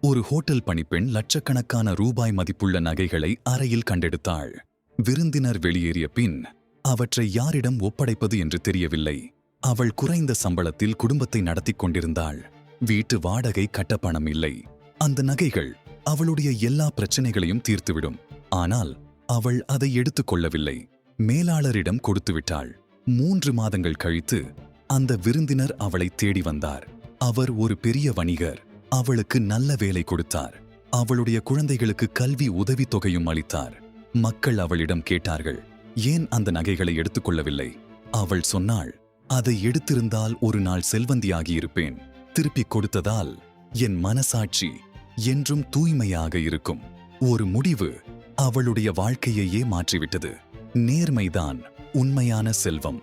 ஒரு ஹோட்டல் பணிப்பெண் லட்சக்கணக்கான ரூபாய் மதிப்புள்ள நகைகளை அறையில் கண்டெடுத்தாள். விருந்தினர் வெளியேறிய பின் அவற்றை யாரிடம் ஒப்படைப்பது என்று தெரியவில்லை. அவள் குறைந்த சம்பளத்தில் குடும்பத்தை நடத்திக் கொண்டிருந்தாள். வீட்டு வாடகை கட்ட பணம் இல்லை. அந்த நகைகள் அவளுடைய எல்லா பிரச்சனைகளையும் தீர்த்துவிடும். ஆனால் அவள் அதை எடுத்துக் கொள்ளவில்லை. மேலாளரிடம் கொடுத்துவிட்டாள். 3 மாதங்கள் கழித்து அந்த விருந்தினர் அவளை தேடி வந்தார். அவர் ஒரு பெரிய வணிகர். அவளுக்கு நல்ல வேலை கொடுத்தார். அவளுடைய குழந்தைகளுக்கு கல்வி உதவித்தொகையும் அளித்தார். மக்கள் அவளிடம் கேட்டார்கள், ஏன் அந்த நகைகளை எடுத்துக்கொள்ளவில்லை? அவள் சொன்னாள், அதை எடுத்திருந்தால் ஒரு நாள் செல்வந்தியாகியிருப்பேன். திருப்பிக் கொடுத்ததால் என் மனசாட்சி என்றும் தூய்மையாக இருக்கும். ஒரு முடிவு அவளுடைய வாழ்க்கையையே மாற்றிவிட்டது. நேர்மைதான் உண்மையான செல்வம்.